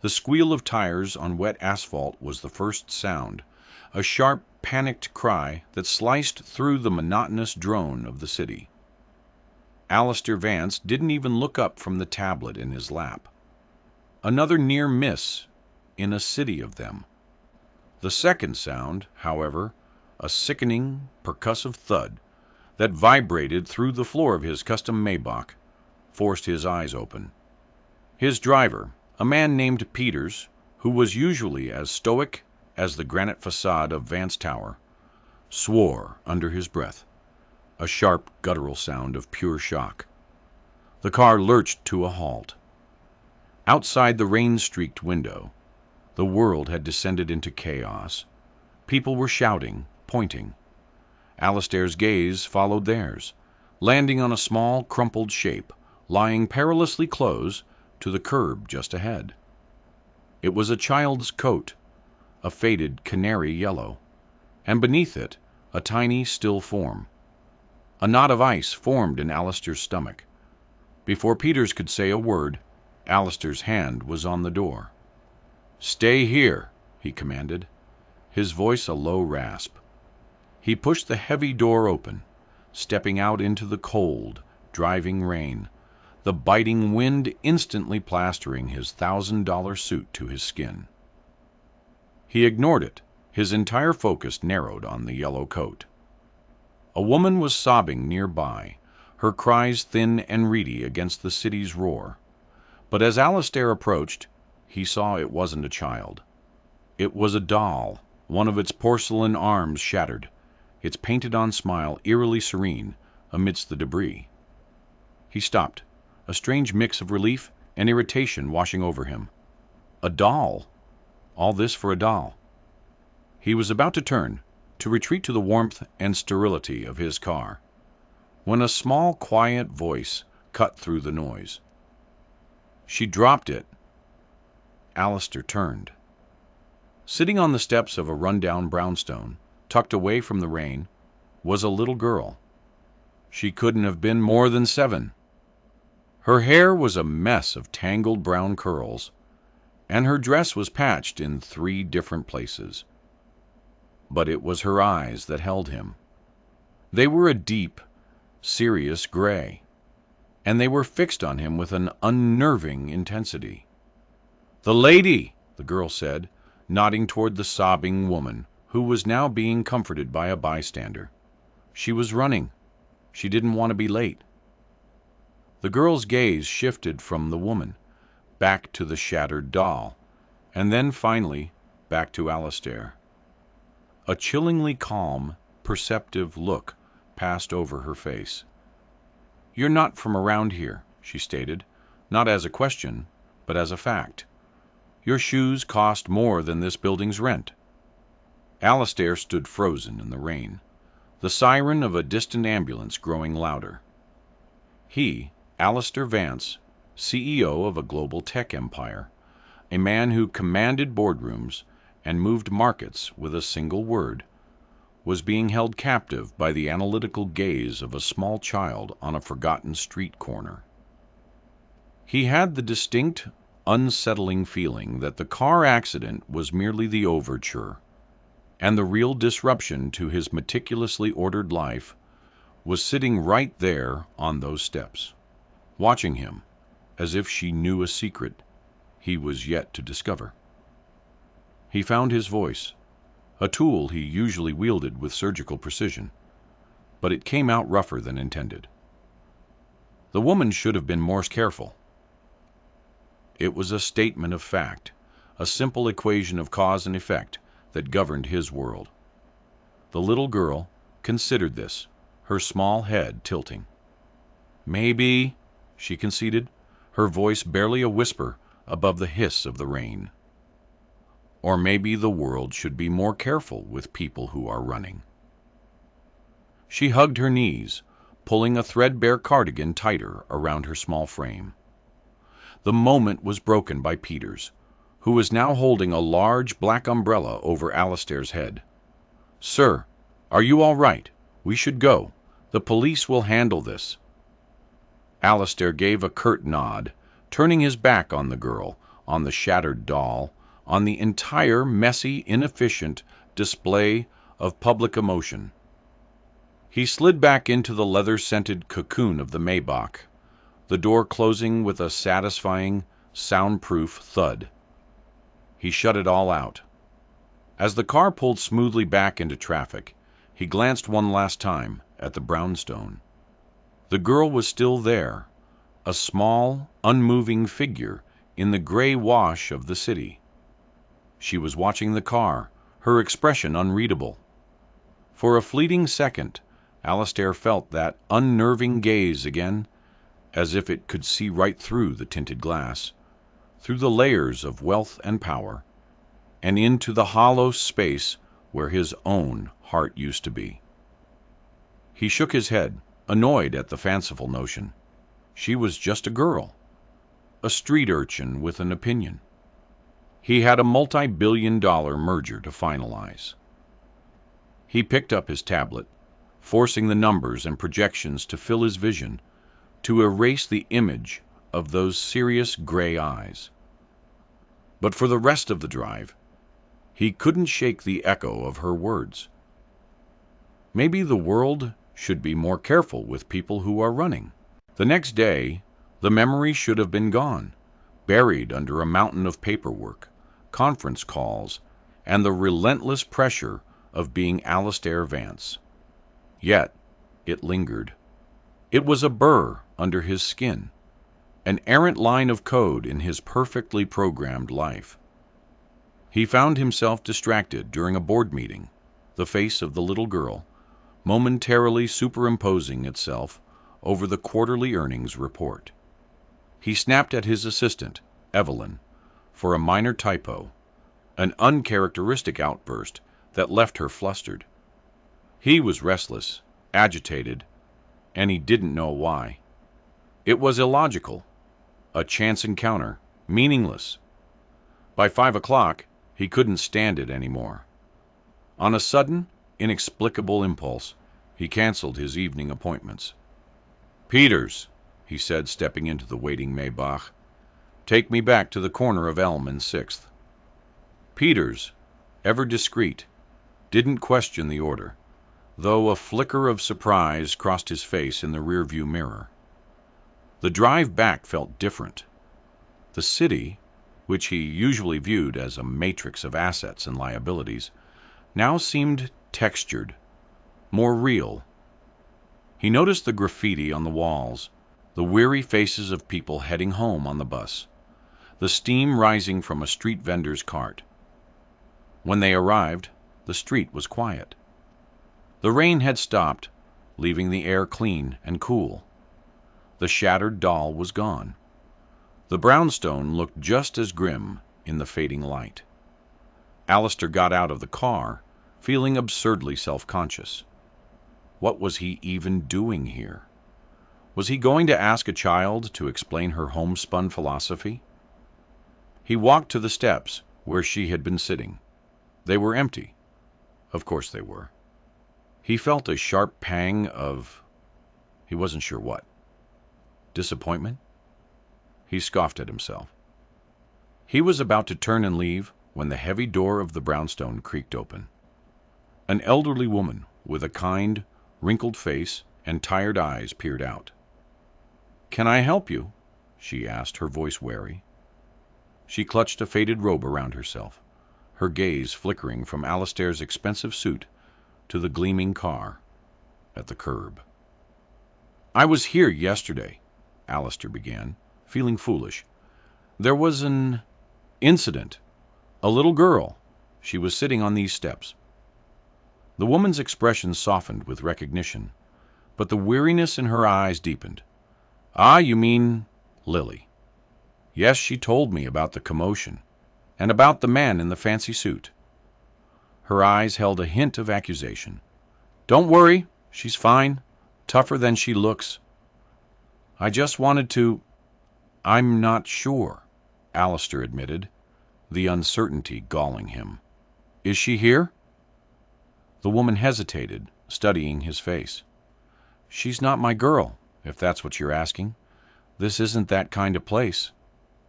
The squeal of tires on wet asphalt was the first sound, a sharp, panicked cry that sliced through the monotonous drone of the city. Alistair Vance didn't even look up from the tablet in his lap. Another near miss in a city of them. The second sound, however, a sickening, percussive thud that vibrated through the floor of his custom Maybach, forced his eyes open. His driver, a man named Peters, who was usually as stoic as the granite facade of Vance Tower, swore under his breath, a sharp, guttural sound of pure shock. The car lurched to a halt. Outside the rain-streaked window, the world had descended into chaos. People were shouting, pointing. Alistair's gaze followed theirs, landing on a small, crumpled shape, lying perilously close to the curb just ahead. It was a child's coat, a faded canary yellow, and beneath it a tiny, still form. A knot of ice formed in Alistair's stomach. Before Peters could say a word, Alistair's hand was on the door. "Stay here," he commanded, his voice a low rasp. He pushed the heavy door open, stepping out into the cold, driving rain, the biting wind instantly plastering his $1,000 suit to his skin. He ignored it, his entire focus narrowed on the yellow coat. A woman was sobbing nearby, her cries thin and reedy against the city's roar. But as Alistair approached, he saw it wasn't a child. It was a doll, one of its porcelain arms shattered, its painted-on smile eerily serene amidst the debris. He stopped, a strange mix of relief and irritation washing over him. A doll! All this for a doll. He was about to turn, to retreat to the warmth and sterility of his car, when a small, quiet voice cut through the noise. "She dropped it." Alistair turned. Sitting on the steps of a run-down brownstone, tucked away from the rain, was a little girl. She couldn't have been more than 7. Her hair was a mess of tangled brown curls, and her dress was patched in 3 different places. But it was her eyes that held him. They were a deep, serious gray, and they were fixed on him with an unnerving intensity. "The lady," the girl said, nodding toward the sobbing woman, who was now being comforted by a bystander. "She was running. She didn't want to be late." The girl's gaze shifted from the woman, back to the shattered doll, and then finally back to Alistair. A chillingly calm, perceptive look passed over her face. "You're not from around here," she stated, not as a question, but as a fact. "Your shoes cost more than this building's rent." Alistair stood frozen in the rain, the siren of a distant ambulance growing louder. He, Alistair Vance, CEO of a global tech empire, a man who commanded boardrooms and moved markets with a single word, was being held captive by the analytical gaze of a small child on a forgotten street corner. He had the distinct, unsettling feeling that the car accident was merely the overture, and the real disruption to his meticulously ordered life was sitting right there on those steps, watching him as if she knew a secret he was yet to discover. He found his voice, a tool he usually wielded with surgical precision, but it came out rougher than intended. The woman should have been more careful. It was a statement of fact, a simple equation of cause and effect that governed his world. The little girl considered this, her small head tilting. "Maybe," she conceded, her voice barely a whisper above the hiss of the rain. "Or maybe the world should be more careful with people who are running." She hugged her knees, pulling a threadbare cardigan tighter around her small frame. The moment was broken by Peters, who was now holding a large black umbrella over Alistair's head. "Sir, are you all right? We should go. The police will handle this." Alistair gave a curt nod, turning his back on the girl, on the shattered doll, on the entire messy, inefficient display of public emotion. He slid back into the leather-scented cocoon of the Maybach, the door closing with a satisfying, soundproof thud. He shut it all out. As the car pulled smoothly back into traffic, he glanced one last time at the brownstone. The girl was still there, a small, unmoving figure in the gray wash of the city. She was watching the car, her expression unreadable. For a fleeting second, Alistair felt that unnerving gaze again, as if it could see right through the tinted glass, through the layers of wealth and power, and into the hollow space where his own heart used to be. He shook his head, annoyed at the fanciful notion. She was just a girl, a street urchin with an opinion. He had a multi-billion-dollar merger to finalize. He picked up his tablet, forcing the numbers and projections to fill his vision, to erase the image of those serious gray eyes. But for the rest of the drive, he couldn't shake the echo of her words. Maybe the world should be more careful with people who are running. The next day, the memory should have been gone, buried under a mountain of paperwork, conference calls, and the relentless pressure of being Alistair Vance. Yet, it lingered. It was a burr under his skin, an errant line of code in his perfectly programmed life. He found himself distracted during a board meeting, the face of the little girl momentarily superimposing itself over the quarterly earnings report. He snapped at his assistant, Evelyn, for a minor typo, an uncharacteristic outburst that left her flustered. He was restless, agitated, and he didn't know why. It was illogical, a chance encounter, meaningless. By 5 o'clock, he couldn't stand it anymore. On a sudden, inexplicable impulse, he canceled his evening appointments. "Peters," he said, stepping into the waiting Maybach, "take me back to the corner of Elm and 6th." Peters, ever discreet, didn't question the order, though a flicker of surprise crossed his face in the rearview mirror. The drive back felt different. The city, which he usually viewed as a matrix of assets and liabilities, now seemed textured, more real. He noticed the graffiti on the walls, the weary faces of people heading home on the bus, the steam rising from a street vendor's cart. When they arrived, the street was quiet. The rain had stopped, leaving the air clean and cool. The shattered doll was gone. The brownstone looked just as grim in the fading light. Alistair got out of the car, feeling absurdly self-conscious. What was he even doing here? Was he going to ask a child to explain her homespun philosophy? He walked to the steps where she had been sitting. They were empty. Of course they were. He felt a sharp pang of... he wasn't sure what. Disappointment? He scoffed at himself. He was about to turn and leave when the heavy door of the brownstone creaked open. An elderly woman with a kind, wrinkled face and tired eyes peered out. "Can I help you?" she asked, her voice wary. She clutched a faded robe around herself, her gaze flickering from Alistair's expensive suit to the gleaming car at the curb. "I was here yesterday," Alistair began, feeling foolish. "There was an incident. A little girl. She was sitting on these steps." The woman's expression softened with recognition, but the weariness in her eyes deepened. "Ah, you mean Lily. Yes, she told me about the commotion, and about the man in the fancy suit." Her eyes held a hint of accusation. "Don't worry, she's fine, tougher than she looks. I just wanted to—" "I'm not sure," Alistair admitted, the uncertainty galling him. "Is she here?" The woman hesitated, studying his face. "She's not my girl, if that's what you're asking. This isn't that kind of place.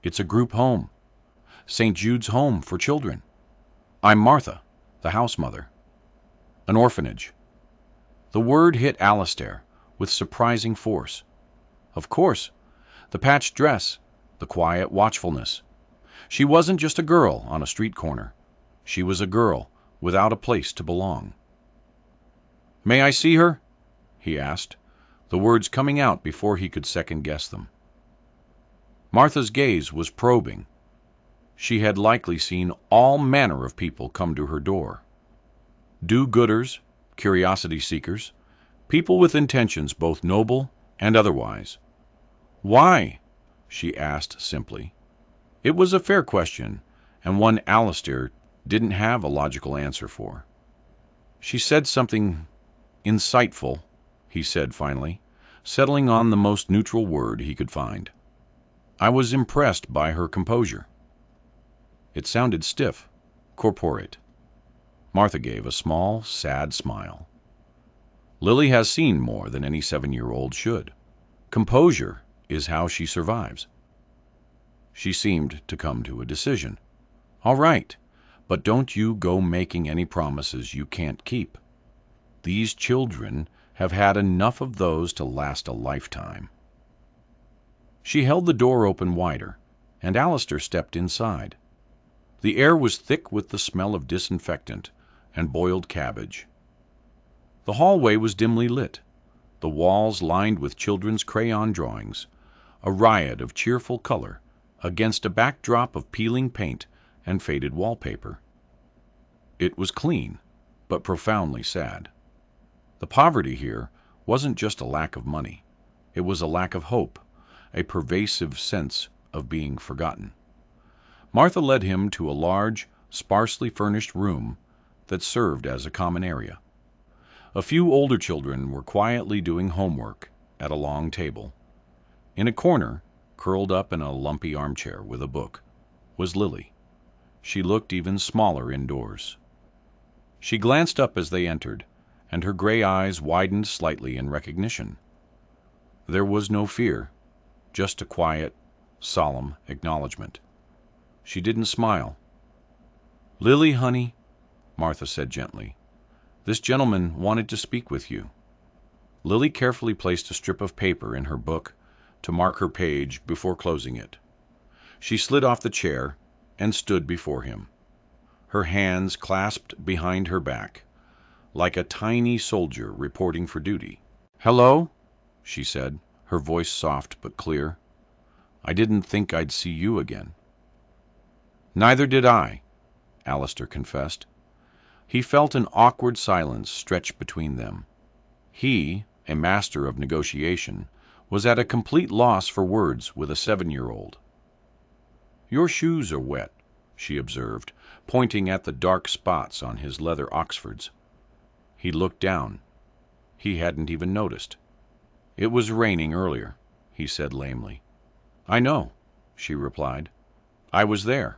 It's a group home. St. Jude's Home for Children. I'm Martha, the house mother. An orphanage. The word hit Alistair with surprising force. Of course, the patched dress, the quiet watchfulness. She wasn't just a girl on a street corner. She was a girl without a place to belong. "May I see her?" he asked, the words coming out before he could second-guess them. Martha's gaze was probing. She had likely seen all manner of people come to her door. Do-gooders, curiosity seekers, people with intentions both noble and otherwise. "Why?" she asked simply. It was a fair question, and one Alistair didn't have a logical answer for. "She said something insightful," he said finally, settling on the most neutral word he could find. "I was impressed by her composure." It sounded stiff, corporate. Martha gave a small, sad smile. Lily has seen more than any 7-year-old should. Composure is how she survives. She seemed to come to a decision. "All right, but don't you go making any promises you can't keep. These children have had enough of those to last a lifetime." She held the door open wider, and Alistair stepped inside. The air was thick with the smell of disinfectant and boiled cabbage. The hallway was dimly lit, the walls lined with children's crayon drawings, a riot of cheerful color against a backdrop of peeling paint and faded wallpaper. It was clean, but profoundly sad. The poverty here wasn't just a lack of money. It was a lack of hope, a pervasive sense of being forgotten. Martha led him to a large, sparsely furnished room that served as a common area. A few older children were quietly doing homework at a long table. In a corner, curled up in a lumpy armchair with a book, was Lily. She looked even smaller indoors. She glanced up as they entered, and her gray eyes widened slightly in recognition. There was no fear, just a quiet, solemn acknowledgement. She didn't smile. "Lily, honey," Martha said gently, "this gentleman wanted to speak with you." Lily carefully placed a strip of paper in her book to mark her page before closing it. She slid off the chair and stood before him, her hands clasped behind her back, like a tiny soldier reporting for duty. "Hello," she said, her voice soft but clear. "I didn't think I'd see you again." "Neither did I," Alistair confessed. He felt an awkward silence stretch between them. He, a master of negotiation, was at a complete loss for words with a 7-year-old. "Your shoes are wet," she observed, pointing at the dark spots on his leather Oxfords. He looked down. He hadn't even noticed. "It was raining earlier," he said lamely. "I know," she replied. "I was there."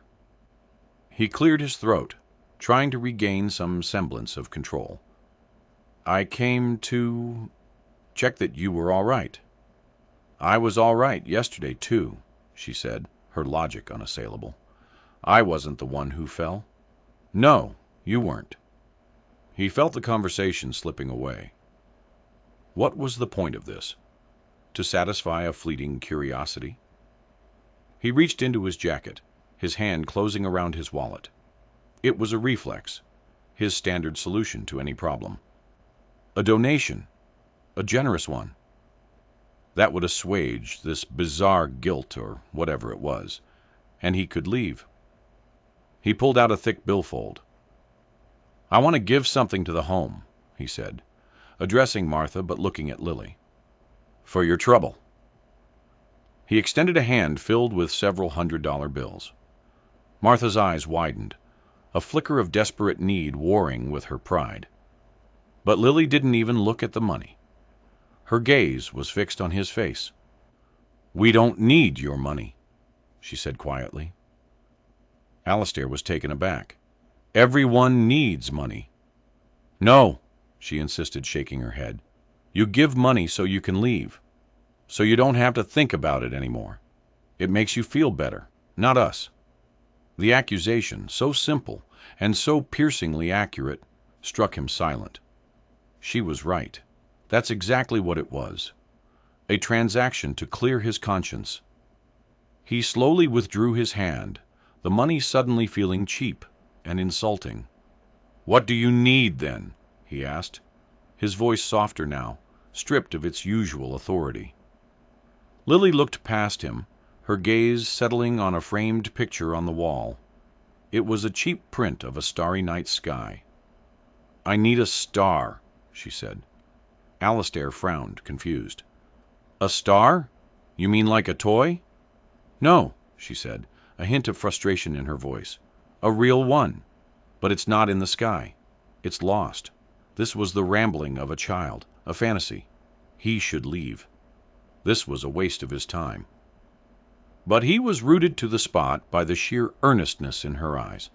He cleared his throat, trying to regain some semblance of control. "I came to check that you were all right." "I was all right yesterday, too," she said, her logic unassailable. "I wasn't the one who fell." "No, you weren't." He felt the conversation slipping away. What was the point of this? To satisfy a fleeting curiosity? He reached into his jacket, his hand closing around his wallet. It was a reflex, his standard solution to any problem. A donation, a generous one. That would assuage this bizarre guilt or whatever it was, and he could leave. He pulled out a thick billfold. "I want to give something to the home," he said, addressing Martha but looking at Lily. "For your trouble." He extended a hand filled with several $100 bills. Martha's eyes widened, a flicker of desperate need warring with her pride. But Lily didn't even look at the money. Her gaze was fixed on his face. "We don't need your money," she said quietly. Alistair was taken aback. "Everyone needs money." "No," she insisted, shaking her head. "You give money so you can leave, so you don't have to think about it anymore. It makes you feel better, not us." The accusation, so simple and so piercingly accurate, struck him silent. She was right. That's exactly what it was. A transaction to clear his conscience. He slowly withdrew his hand, the money suddenly feeling cheap and insulting. "What do you need, then?" he asked, his voice softer now, stripped of its usual authority. Lily looked past him, her gaze settling on a framed picture on the wall. It was a cheap print of a starry night sky. "I need a star," she said. Alistair frowned, confused. "A star? You mean like a toy?" "No," she said, a hint of frustration in her voice. "A real one. But it's not in the sky. It's lost. This was the rambling of a child, a fantasy. He should leave. This was a waste of his time." But he was rooted to the spot by the sheer earnestness in her eyes.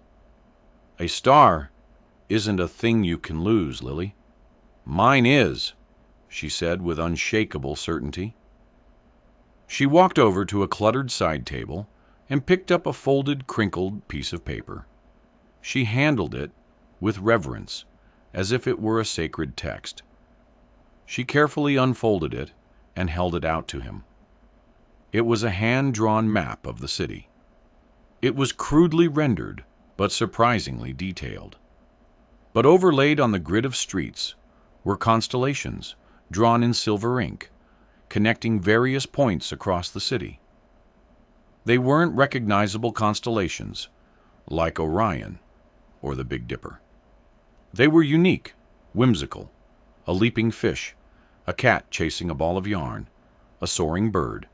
"A star isn't a thing you can lose, Lily." "Mine is," she said with unshakable certainty. She walked over to a cluttered side table and picked up a folded, crinkled piece of paper. She handled it with reverence, as if it were a sacred text. She carefully unfolded it and held it out to him. It was a hand-drawn map of the city. It was crudely rendered, but surprisingly detailed. But overlaid on the grid of streets were constellations, drawn in silver ink, connecting various points across the city. They weren't recognizable constellations, like Orion or the Big Dipper. They were unique, whimsical, a leaping fish, a cat chasing a ball of yarn, a soaring bird.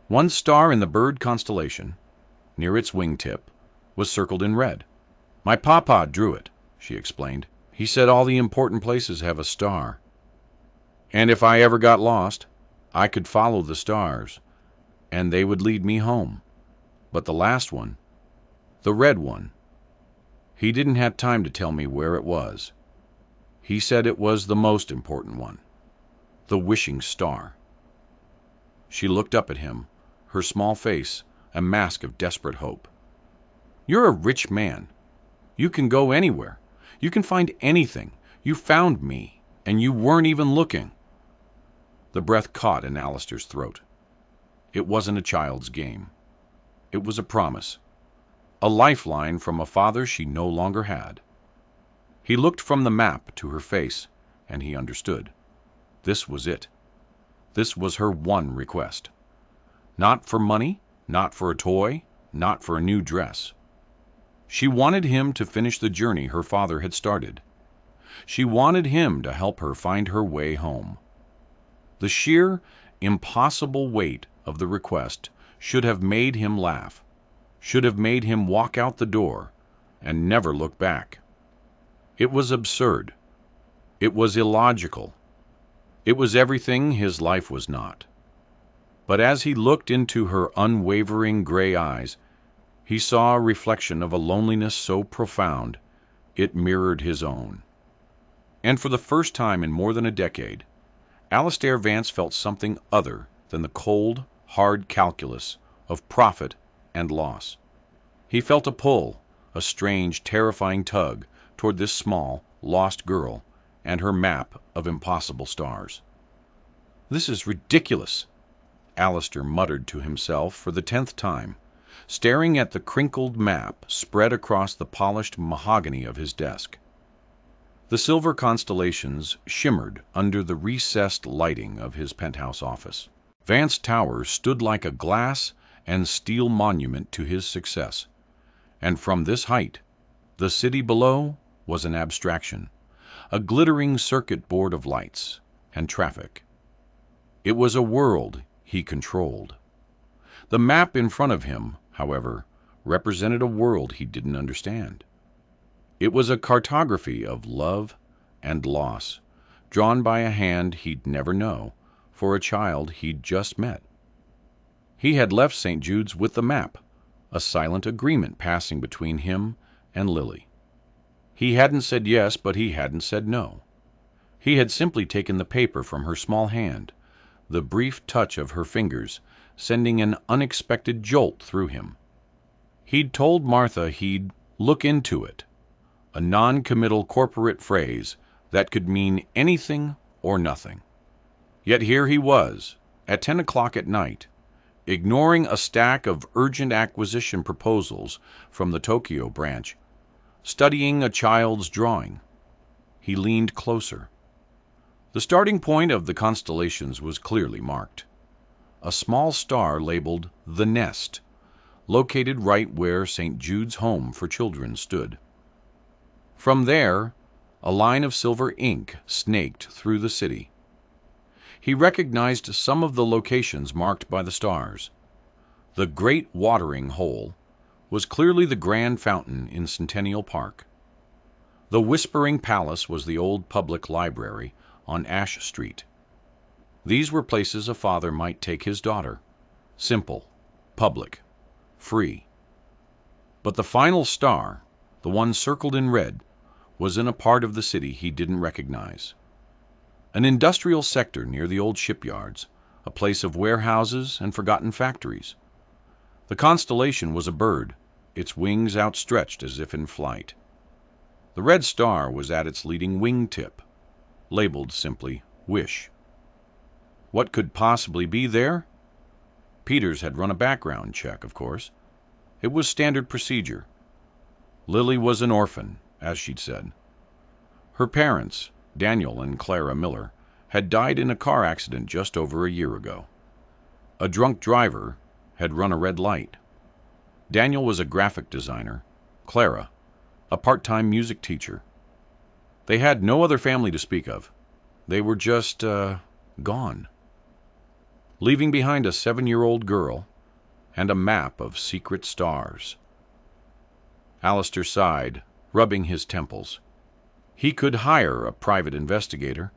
One star in the bird constellation, near its wingtip, was circled in red. "My papa drew it," she explained. "He said all the important places have a star. And if I ever got lost, I could follow the stars, and they would lead me home. But the last one, the red one, he didn't have time to tell me where it was. He said it was the most important one, the wishing star." She looked up at him, her small face a mask of desperate hope. "You're a rich man. You can go anywhere. You can find anything. You found me, and you weren't even looking." The breath caught in Alistair's throat. It wasn't a child's game. It was a promise, a lifeline from a father she no longer had. He looked from the map to her face, and he understood. This was it. This was her one request. Not for money, not for a toy, not for a new dress. She wanted him to finish the journey her father had started. She wanted him to help her find her way home. The sheer, impossible weight of the request should have made him laugh, should have made him walk out the door and never look back. It was absurd. It was illogical. It was everything his life was not. But as he looked into her unwavering gray eyes, he saw a reflection of a loneliness so profound it mirrored his own. And for the first time in more than a decade, Alistair Vance felt something other than the cold, hard calculus of profit and loss. He felt a pull, a strange, terrifying tug toward this small, lost girl and her map of impossible stars. "This is ridiculous," Alistair muttered to himself for the 10th time, staring at the crinkled map spread across the polished mahogany of his desk. The silver constellations shimmered under the recessed lighting of his penthouse office. Vance Tower stood like a glass and steel monument to his success, and from this height, the city below was an abstraction, a glittering circuit board of lights and traffic. It was a world he controlled. The map in front of him, however, represented a world he didn't understand. It was a cartography of love and loss, drawn by a hand he'd never know, for a child he'd just met. He had left St. Jude's with the map, a silent agreement passing between him and Lily. He hadn't said yes, but he hadn't said no. He had simply taken the paper from her small hand, the brief touch of her fingers sending an unexpected jolt through him. He'd told Martha he'd look into it, a non-committal corporate phrase that could mean anything or nothing. Yet here he was, at 10 o'clock at night, ignoring a stack of urgent acquisition proposals from the Tokyo branch, studying a child's drawing. He leaned closer. The starting point of the constellations was clearly marked. A small star labeled The Nest, located right where St. Jude's Home for Children stood. From there, a line of silver ink snaked through the city. He recognized some of the locations marked by the stars. The Great Watering Hole was clearly the Grand Fountain in Centennial Park. The Whispering Palace was the old public library on Ash Street. These were places a father might take his daughter. Simple, public, free. But the final star, the one circled in red, was in a part of the city he didn't recognize. An industrial sector near the old shipyards, a place of warehouses and forgotten factories. The constellation was a bird, its wings outstretched as if in flight. The red star was at its leading wingtip, labeled simply Wish. What could possibly be there? Peters had run a background check, of course. It was standard procedure. Lily was an orphan, as she'd said. Her parents, Daniel and Clara Miller, had died in a car accident just over a year ago. A drunk driver had run a red light. Daniel was a graphic designer. Clara, a part-time music teacher. They had no other family to speak of. They were just, gone. Leaving behind a 7-year-old girl and a map of secret stars. Alistair sighed, rubbing his temples. He could hire a private investigator.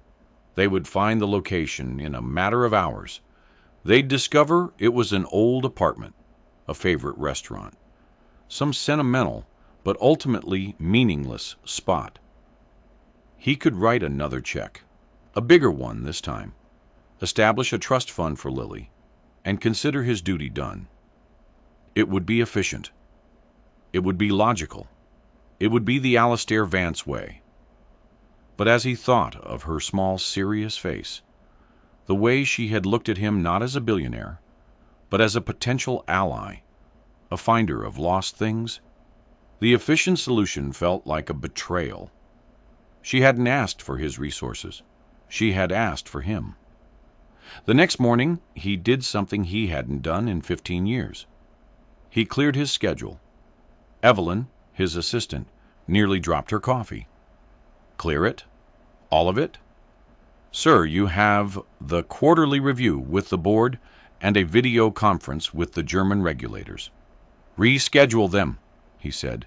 They would find the location in a matter of hours. They'd discover it was an old apartment, a favorite restaurant, some sentimental but ultimately meaningless spot. He could write another check, a bigger one this time, establish a trust fund for Lily, and consider his duty done. It would be efficient. It would be logical. It would be the Alistair Vance way. But as he thought of her small, serious face, the way she had looked at him not as a billionaire, but as a potential ally, a finder of lost things, the efficient solution felt like a betrayal. She hadn't asked for his resources. She had asked for him. The next morning, he did something he hadn't done in 15 years. He cleared his schedule. Evelyn, his assistant, nearly dropped her coffee. Clear it? All of it? Sir, you have the quarterly review with the board and a video conference with the German regulators. Reschedule them, he said,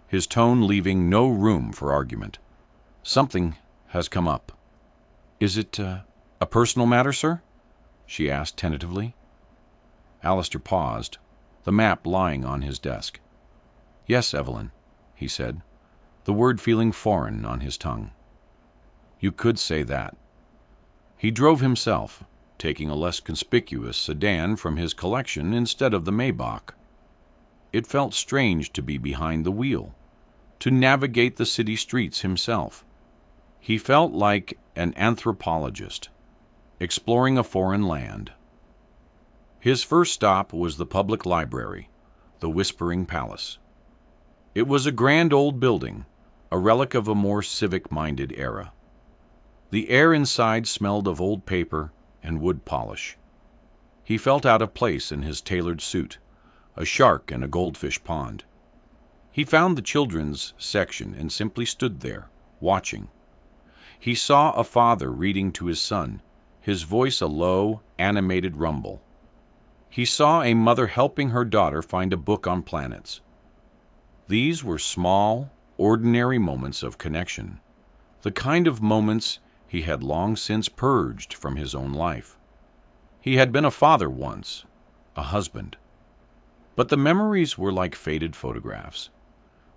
his tone leaving no room for argument. Something has come up. Is it a personal matter, sir? She asked tentatively. Alistair paused, the map lying on his desk. Yes, Evelyn, he said, the word feeling foreign on his tongue. You could say that. He drove himself, taking a less conspicuous sedan from his collection instead of the Maybach. It felt strange to be behind the wheel, to navigate the city streets himself. He felt like an anthropologist, exploring a foreign land. His first stop was the public library, the Whispering Palace. It was a grand old building, a relic of a more civic-minded era. The air inside smelled of old paper and wood polish. He felt out of place in his tailored suit, a shark in a goldfish pond. He found the children's section and simply stood there, watching. He saw a father reading to his son, his voice a low, animated rumble. He saw a mother helping her daughter find a book on planets. These were small, ordinary moments of connection, the kind of moments he had long since purged from his own life. He had been a father once, a husband. But the memories were like faded photographs,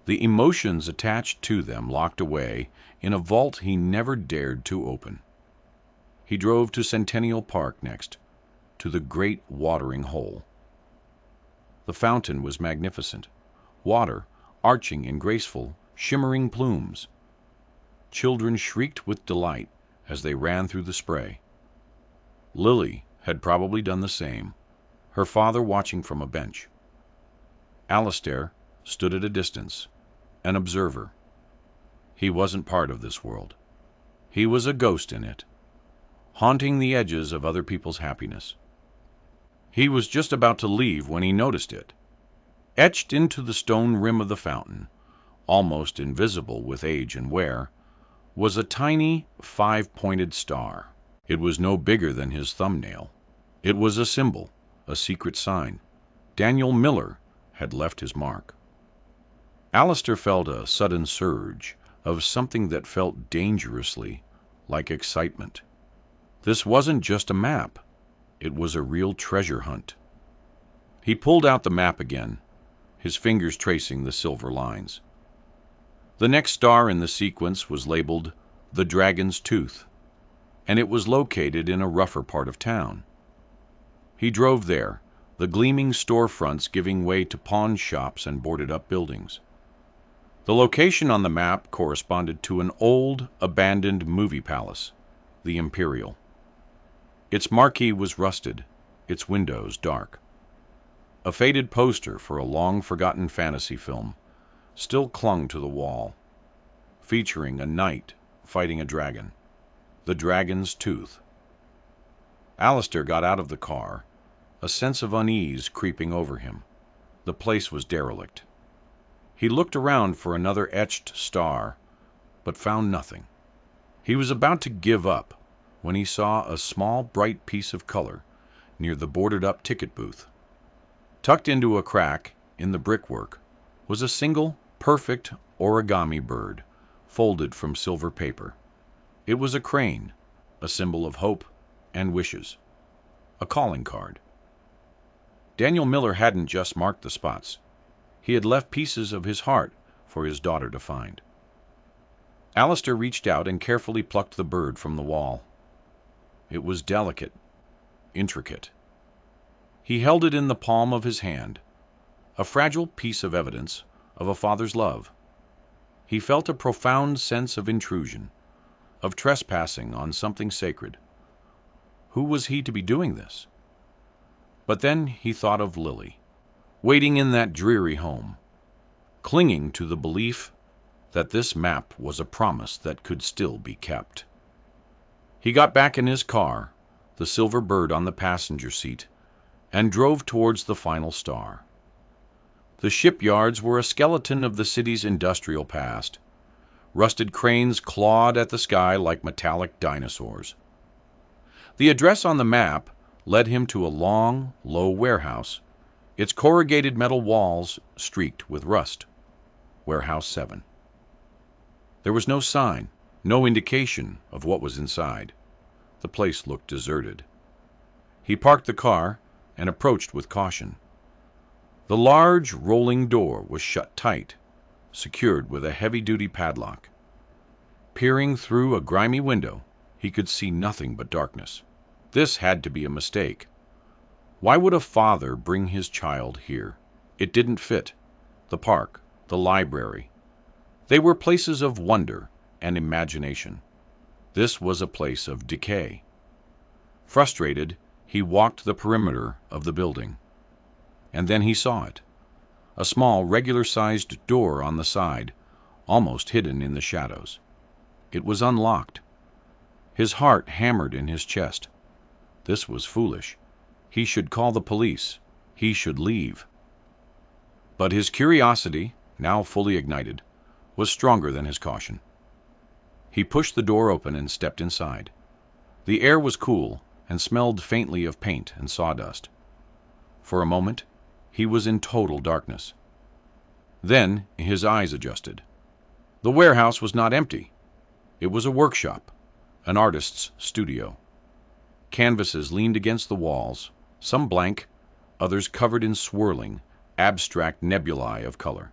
the emotions attached to them locked away in a vault he never dared to open. He drove to Centennial Park next, to the Great Watering Hole. The fountain was magnificent, water arching in graceful, shimmering plumes. Children shrieked with delight as they ran through the spray. Lily had probably done the same, her father watching from a bench. Alistair stood at a distance, an observer. He wasn't part of this world. He was a ghost in it, haunting the edges of other people's happiness. He was just about to leave when he noticed it. Etched into the stone rim of the fountain, almost invisible with age and wear, was a tiny five-pointed star. It was no bigger than his thumbnail. It was a symbol, a secret sign. Daniel Miller had left his mark. Alistair felt a sudden surge of something that felt dangerously like excitement. This wasn't just a map. It was a real treasure hunt. He pulled out the map again, his fingers tracing the silver lines. The next star in the sequence was labeled the Dragon's Tooth, and it was located in a rougher part of town. He drove there, the gleaming storefronts giving way to pawn shops and boarded-up buildings. The location on the map corresponded to an old, abandoned movie palace, the Imperial. Its marquee was rusted, its windows dark. A faded poster for a long-forgotten fantasy film still clung to the wall, featuring a knight fighting a dragon, the Dragon's Tooth. Alistair got out of the car, a sense of unease creeping over him. The place was derelict. He looked around for another etched star, but found nothing. He was about to give up when he saw a small, bright piece of color near the boarded-up ticket booth. Tucked into a crack in the brickwork was a single, perfect origami bird, folded from silver paper. It was a crane, a symbol of hope and wishes. A calling card. Daniel Miller hadn't just marked the spots. He had left pieces of his heart for his daughter to find. Alistair reached out and carefully plucked the bird from the wall. It was delicate, intricate. He held it in the palm of his hand, a fragile piece of evidence of a father's love. He felt a profound sense of intrusion, of trespassing on something sacred. Who was he to be doing this? But then he thought of Lily, waiting in that dreary home, clinging to the belief that this map was a promise that could still be kept. He got back in his car, the silver bird on the passenger seat, and drove towards the final star. The shipyards were a skeleton of the city's industrial past. Rusted cranes clawed at the sky like metallic dinosaurs. The address on the map led him to a long, low warehouse, its corrugated metal walls streaked with rust. Warehouse 7. There was no sign, no indication of what was inside. The place looked deserted. He parked the car and approached with caution. The large rolling door was shut tight, secured with a heavy-duty padlock. Peering through a grimy window, he could see nothing but darkness. This had to be a mistake. Why would a father bring his child here? It didn't fit. The park, the library. They were places of wonder and imagination. This was a place of decay. Frustrated, he walked the perimeter of the building. And then he saw it. A small, regular-sized door on the side, almost hidden in the shadows. It was unlocked. His heart hammered in his chest. This was foolish. He should call the police. He should leave. But his curiosity, now fully ignited, was stronger than his caution. He pushed the door open and stepped inside. The air was cool and smelled faintly of paint and sawdust. For a moment, he was in total darkness. Then his eyes adjusted. The warehouse was not empty. It was a workshop, an artist's studio. Canvases leaned against the walls, some blank, others covered in swirling, abstract nebulae of color.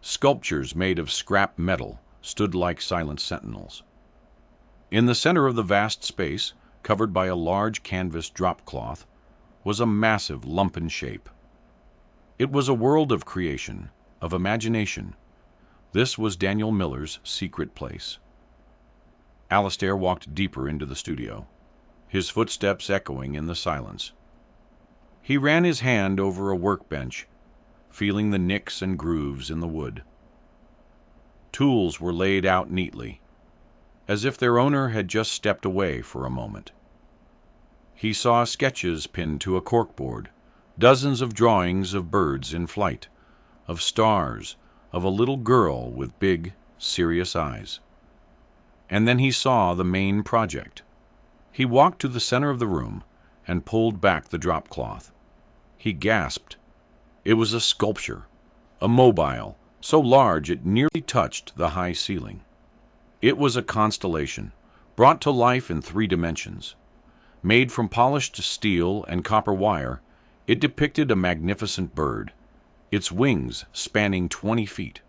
Sculptures made of scrap metal stood like silent sentinels. In the center of the vast space, covered by a large canvas drop cloth, was a massive lumpen shape. It was a world of creation, of imagination. This was Daniel Miller's secret place. Alistair walked deeper into the studio, his footsteps echoing in the silence. He ran his hand over a workbench, feeling the nicks and grooves in the wood. Tools were laid out neatly, as if their owner had just stepped away for a moment. He saw sketches pinned to a corkboard, dozens of drawings of birds in flight, of stars, of a little girl with big, serious eyes. And then he saw the main project. He walked to the center of the room and pulled back the drop cloth. He gasped. It was a sculpture, a mobile, so large it nearly touched the high ceiling. It was a constellation, brought to life in 3 dimensions. Made from polished steel and copper wire, it depicted a magnificent bird, its wings spanning 20 feet.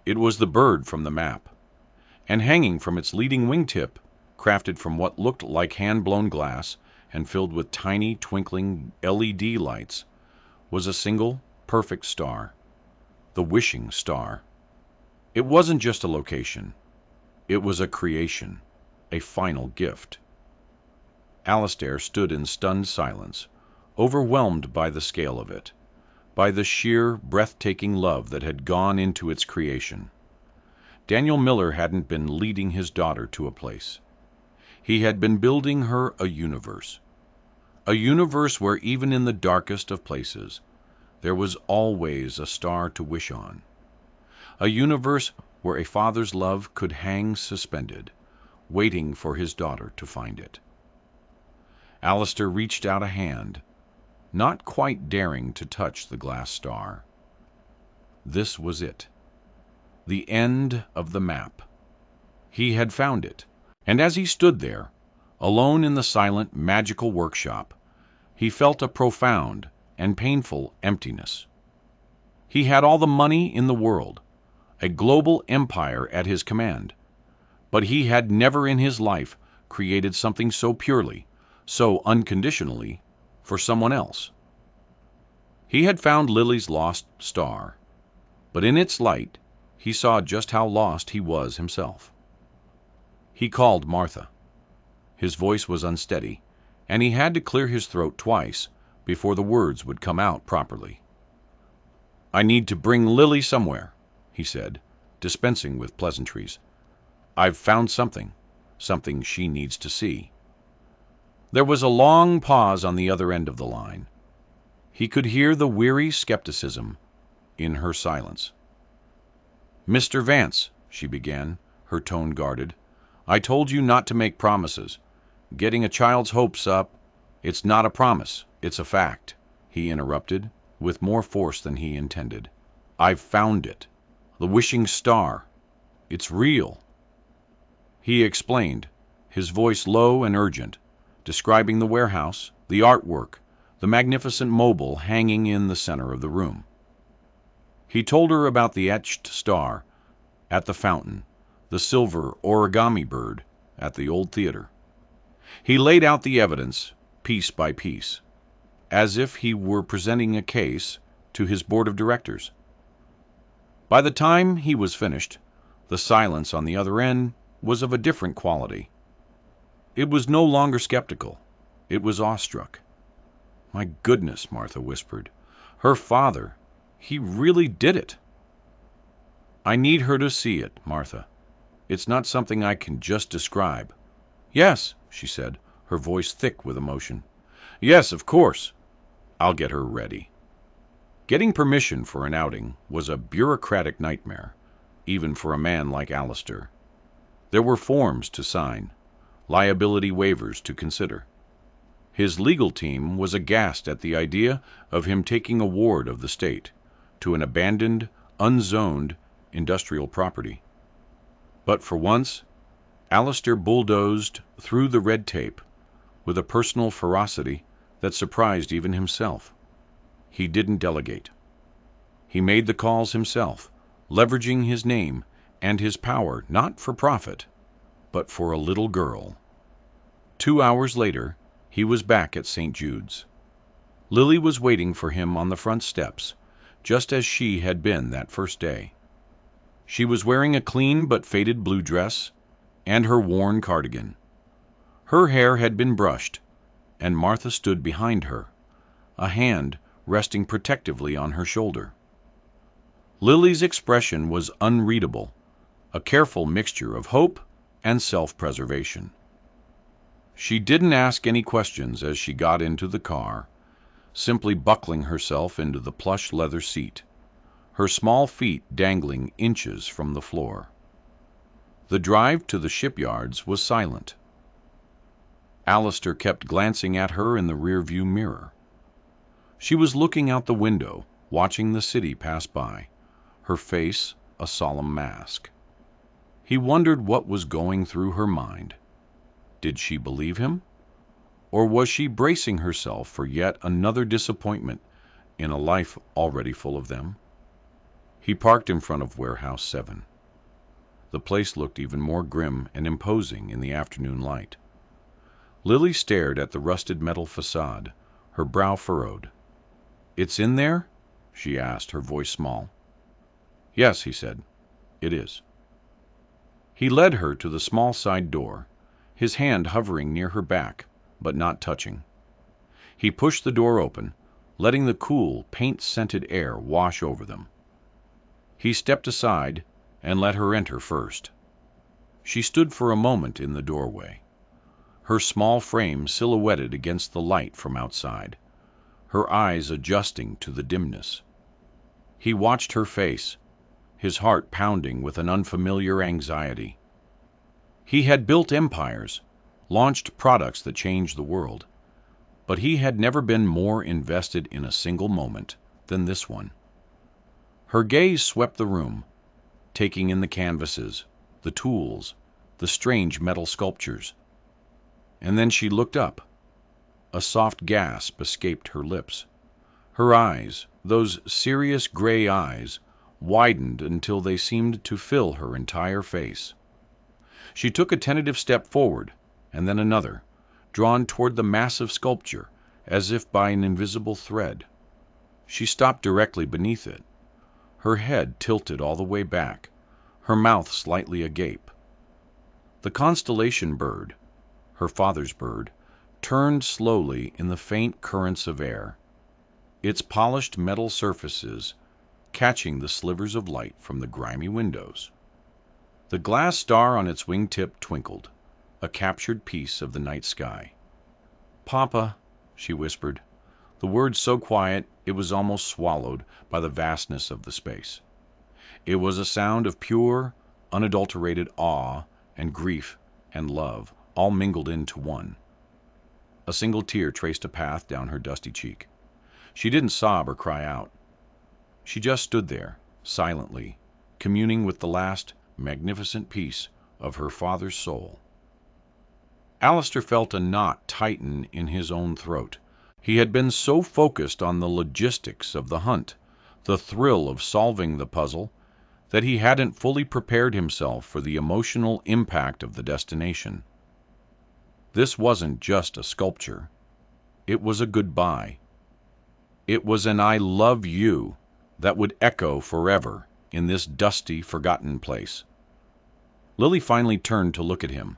It was the bird from the map, and hanging from its leading wingtip, crafted from what looked like hand-blown glass and filled with tiny, twinkling LED lights, was a single, perfect star, the wishing star. It wasn't just a location. It was a creation, a final gift. Alistair stood in stunned silence, overwhelmed by the scale of it, by the sheer, breathtaking love that had gone into its creation. Daniel Miller hadn't been leading his daughter to a place. He had been building her a universe where even in the darkest of places, there was always a star to wish on. A universe where a father's love could hang suspended, waiting for his daughter to find it. Alistair reached out a hand, not quite daring to touch the glass star. This was it. The end of the map. He had found it, and as he stood there, alone in the silent, magical workshop, he felt a profound and painful emptiness. He had all the money in the world, a global empire at his command, but he had never in his life created something so purely, so unconditionally, for someone else. He had found Lily's lost star, but in its light he saw just how lost he was himself. He called Martha. His voice was unsteady, and he had to clear his throat twice before the words would come out properly. "I need to bring Lily somewhere," he said, dispensing with pleasantries. "I've found something she needs to see." There was a long pause on the other end of the line. He could hear the weary skepticism in her silence. "Mr. Vance," she began, her tone guarded, "I told you not to make promises. Getting a child's hopes up, it's not a promise, it's a fact," he interrupted, with more force than he intended. "I've found it. The wishing star. It's real." He explained, his voice low and urgent, describing the warehouse, the artwork, the magnificent mobile hanging in the center of the room. He told her about the etched star at the fountain, the silver origami bird at the old theater. He laid out the evidence, piece by piece, as if he were presenting a case to his board of directors. By the time he was finished, the silence on the other end was of a different quality. It was no longer skeptical. It was awestruck. "My goodness," Martha whispered. "Her father, he really did it." "I need her to see it, Martha. It's not something I can just describe." "Yes," she said, her voice thick with emotion. "Yes, of course. I'll get her ready." Getting permission for an outing was a bureaucratic nightmare, even for a man like Alistair. There were forms to sign, liability waivers to consider. His legal team was aghast at the idea of him taking a ward of the state to an abandoned, unzoned industrial property. But for once, Alistair bulldozed through the red tape with a personal ferocity that surprised even himself. He didn't delegate. He made the calls himself, leveraging his name and his power not for profit, but for a little girl. 2 hours later, he was back at St. Jude's. Lily was waiting for him on the front steps, just as she had been that first day. She was wearing a clean but faded blue dress and her worn cardigan. Her hair had been brushed, and Martha stood behind her, a hand resting protectively on her shoulder. Lily's expression was unreadable, a careful mixture of hope and self-preservation. She didn't ask any questions as she got into the car, simply buckling herself into the plush leather seat, her small feet dangling inches from the floor. The drive to the shipyards was silent. Alistair kept glancing at her in the rearview mirror. She was looking out the window, watching the city pass by, her face a solemn mask. He wondered what was going through her mind. Did she believe him? Or was she bracing herself for yet another disappointment in a life already full of them? He parked in front of Warehouse 7. The place looked even more grim and imposing in the afternoon light. Lily stared at the rusted metal facade, her brow furrowed. "It's in there?" she asked, her voice small. "Yes," he said, "it is." He led her to the small side door, his hand hovering near her back, but not touching. He pushed the door open, letting the cool, paint-scented air wash over them. He stepped aside and let her enter first. She stood for a moment in the doorway, her small frame silhouetted against the light from outside, her eyes adjusting to the dimness. He watched her face, his heart pounding with an unfamiliar anxiety. He had built empires, launched products that changed the world, but he had never been more invested in a single moment than this one. Her gaze swept the room, taking in the canvases, the tools, the strange metal sculptures. And then she looked up. A soft gasp escaped her lips. Her eyes, those serious gray eyes, widened until they seemed to fill her entire face. She took a tentative step forward, and then another, drawn toward the massive sculpture, as if by an invisible thread. She stopped directly beneath it, her head tilted all the way back, her mouth slightly agape. The constellation bird, her father's bird, turned slowly in the faint currents of air, its polished metal surfaces catching the slivers of light from the grimy windows. The glass star on its wingtip twinkled, a captured piece of the night sky. "Papa," she whispered, the word so quiet it was almost swallowed by the vastness of the space. It was a sound of pure, unadulterated awe and grief and love, all mingled into one. A single tear traced a path down her dusty cheek. She didn't sob or cry out. She just stood there, silently, communing with the last, magnificent piece of her father's soul. Alistair felt a knot tighten in his own throat. He had been so focused on the logistics of the hunt, the thrill of solving the puzzle, that he hadn't fully prepared himself for the emotional impact of the destination. This wasn't just a sculpture. It was a goodbye. It was an "I love you" that would echo forever in this dusty, forgotten place. Lily finally turned to look at him.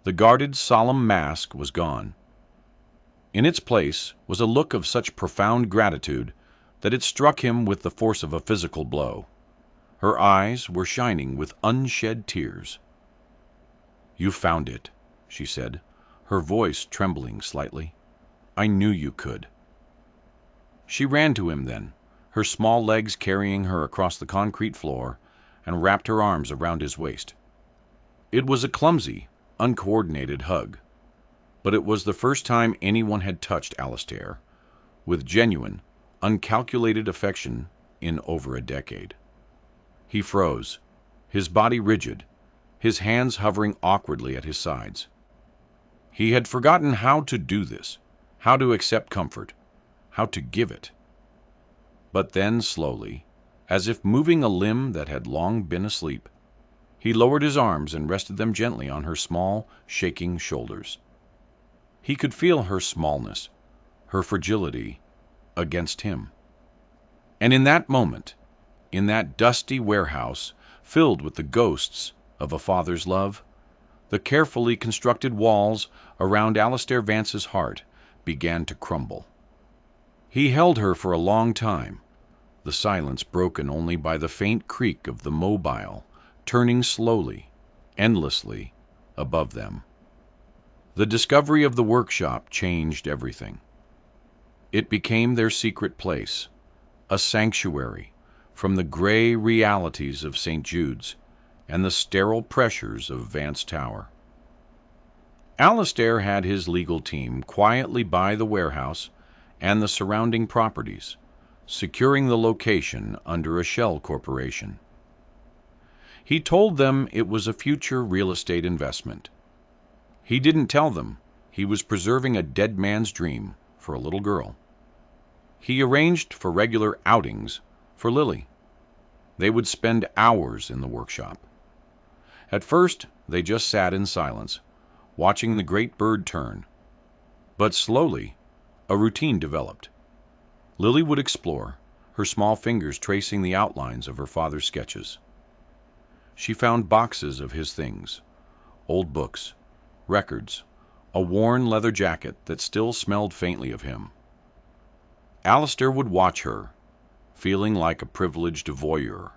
The guarded, solemn mask was gone. In its place was a look of such profound gratitude that it struck him with the force of a physical blow. Her eyes were shining with unshed tears. "You found it," she said, her voice trembling slightly. "I knew you could." She ran to him then, her small legs carrying her across the concrete floor, and wrapped her arms around his waist. It was a clumsy, uncoordinated hug, but it was the first time anyone had touched Alistair with genuine, uncalculated affection in over a decade. He froze, his body rigid, his hands hovering awkwardly at his sides. He had forgotten how to do this, how to accept comfort, how to give it. But then, slowly, as if moving a limb that had long been asleep, he lowered his arms and rested them gently on her small, shaking shoulders. He could feel her smallness, her fragility, against him. And in that moment, in that dusty warehouse filled with the ghosts of a father's love, the carefully constructed walls around Alistair Vance's heart began to crumble. He held her for a long time, the silence broken only by the faint creak of the mobile turning slowly, endlessly, above them. The discovery of the workshop changed everything. It became their secret place, a sanctuary from the gray realities of St. Jude's and the sterile pressures of Vance Tower. Alistair had his legal team quietly buy the warehouse and the surrounding properties, securing the location under a shell corporation. He told them it was a future real estate investment. He didn't tell them he was preserving a dead man's dream for a little girl. He arranged for regular outings for Lily. They would spend hours in the workshop. At first, they just sat in silence, watching the great bird turn. But slowly, a routine developed. Lily would explore, her small fingers tracing the outlines of her father's sketches. She found boxes of his things, old books, records, a worn leather jacket that still smelled faintly of him. Alistair would watch her, feeling like a privileged voyeur.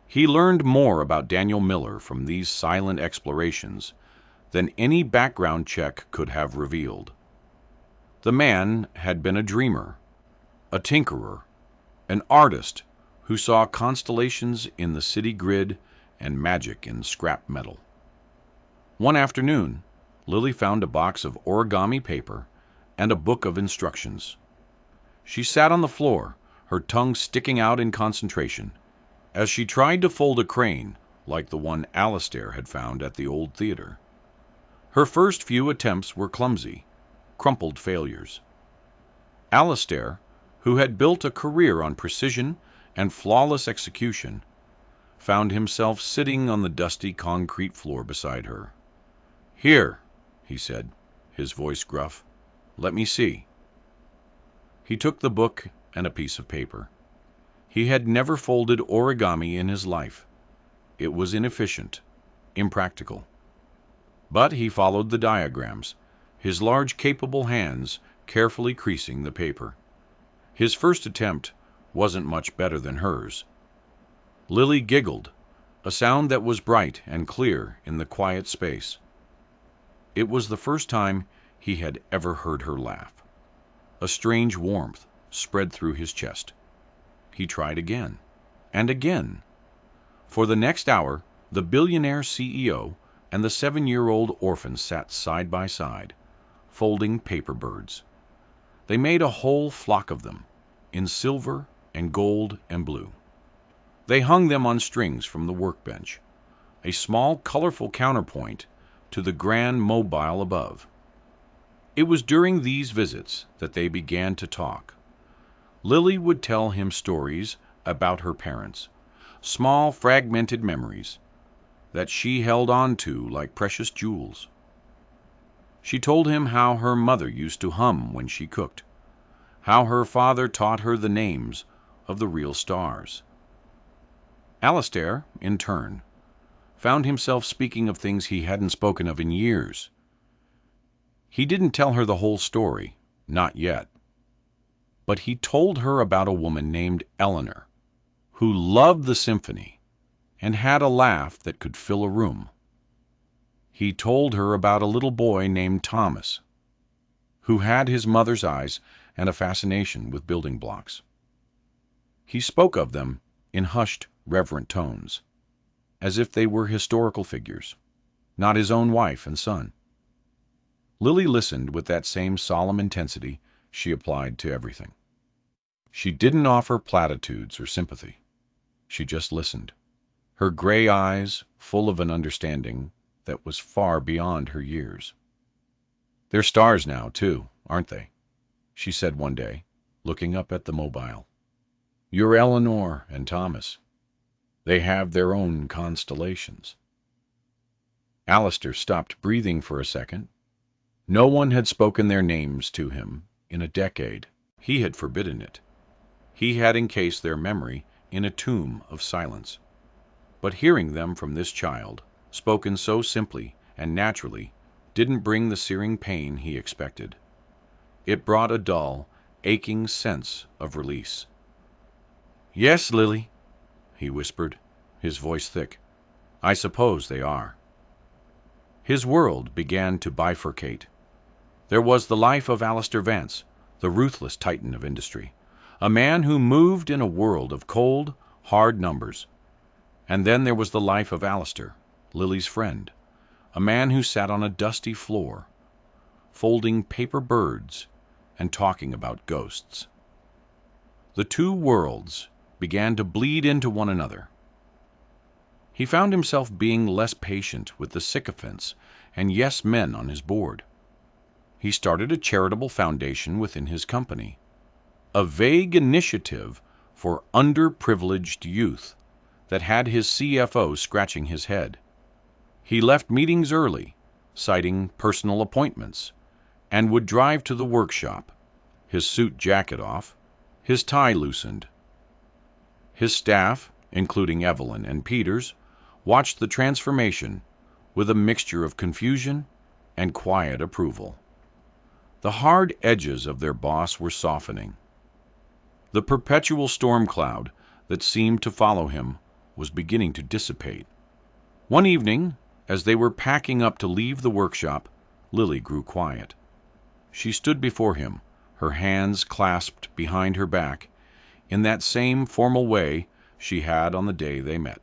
He learned more about Daniel Miller from these silent explorations than any background check could have revealed. The man had been a dreamer, a tinkerer, an artist who saw constellations in the city grid and magic in scrap metal. One afternoon, Lily found a box of origami paper and a book of instructions. She sat on the floor, her tongue sticking out in concentration, as she tried to fold a crane like the one Alistair had found at the old theater. Her first few attempts were clumsy, crumpled failures. Alistair, who had built a career on precision and flawless execution, found himself sitting on the dusty concrete floor beside her. "Here," he said, his voice gruff. "Let me see." He took the book and a piece of paper. He had never folded origami in his life. It was inefficient, impractical. But he followed the diagrams, his large, capable hands carefully creasing the paper. His first attempt wasn't much better than hers. Lily giggled, a sound that was bright and clear in the quiet space. It was the first time he had ever heard her laugh. A strange warmth spread through his chest. He tried again, and again. For the next hour, the billionaire CEO and the 7-year-old orphan sat side by side, folding paper birds. They made a whole flock of them, in silver and gold and blue. They hung them on strings from the workbench, a small, colorful counterpoint to the grand mobile above. It was during these visits that they began to talk. Lily would tell him stories about her parents, small fragmented memories that she held on to like precious jewels. She told him how her mother used to hum when she cooked, how her father taught her the names of the real stars. Alistair, in turn, found himself speaking of things he hadn't spoken of in years. He didn't tell her the whole story, not yet. But he told her about a woman named Eleanor, who loved the symphony and had a laugh that could fill a room. He told her about a little boy named Thomas, who had his mother's eyes and a fascination with building blocks. He spoke of them in hushed, reverent tones, as if they were historical figures, not his own wife and son. Lily listened with that same solemn intensity she applied to everything. She didn't offer platitudes or sympathy. She just listened, her gray eyes full of an understanding that was far beyond her years. "They're stars now, too, aren't they?" she said one day, looking up at the mobile. "You're Eleanor and Thomas. They have their own constellations." Alistair stopped breathing for a second. No one had spoken their names to him in a decade. He had forbidden it. He had encased their memory in a tomb of silence. But hearing them from this child, spoken so simply and naturally, didn't bring the searing pain he expected. It brought a dull, aching sense of release. "Yes, Lily," he whispered, his voice thick. "I suppose they are." His world began to bifurcate. There was the life of Alistair Vance, the ruthless titan of industry, a man who moved in a world of cold, hard numbers. And then there was the life of Alistair, Lily's friend, a man who sat on a dusty floor, folding paper birds and talking about ghosts. The two worlds began to bleed into one another. He found himself being less patient with the sycophants and yes men on his board. He started a charitable foundation within his company, a vague initiative for underprivileged youth that had his CFO scratching his head. He left meetings early, citing personal appointments, and would drive to the workshop, his suit jacket off, his tie loosened. His staff, including Evelyn and Peters, watched the transformation with a mixture of confusion and quiet approval. The hard edges of their boss were softening. The perpetual storm cloud that seemed to follow him was beginning to dissipate. One evening, as they were packing up to leave the workshop, Lily grew quiet. She stood before him, her hands clasped behind her back, in that same formal way she had on the day they met.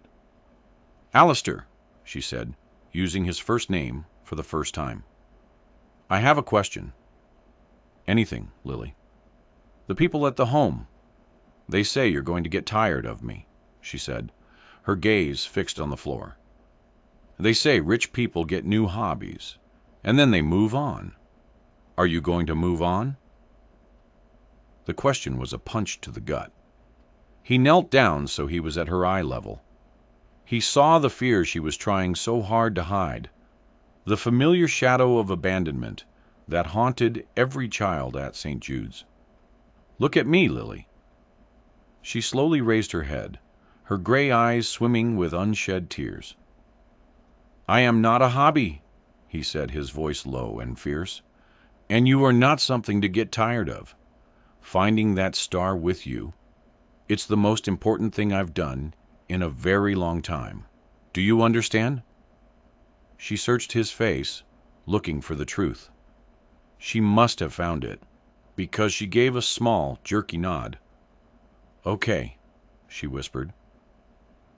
"Alistair," she said, using his first name for the first time, "I have a question." "Anything, Lily." "The people at the home. They say you're going to get tired of me," she said, her gaze fixed on the floor. "They say rich people get new hobbies, and then they move on. Are you going to move on?" The question was a punch to the gut. He knelt down so he was at her eye level. He saw the fear she was trying so hard to hide, the familiar shadow of abandonment that haunted every child at St. Jude's. "Look at me, Lily." She slowly raised her head, her gray eyes swimming with unshed tears. "I am not a hobby," he said, his voice low and fierce, "and you are not something to get tired of. Finding that star with you, it's the most important thing I've done in a very long time. Do you understand?" She searched his face, looking for the truth. She must have found it, because she gave a small, jerky nod. "Okay," she whispered.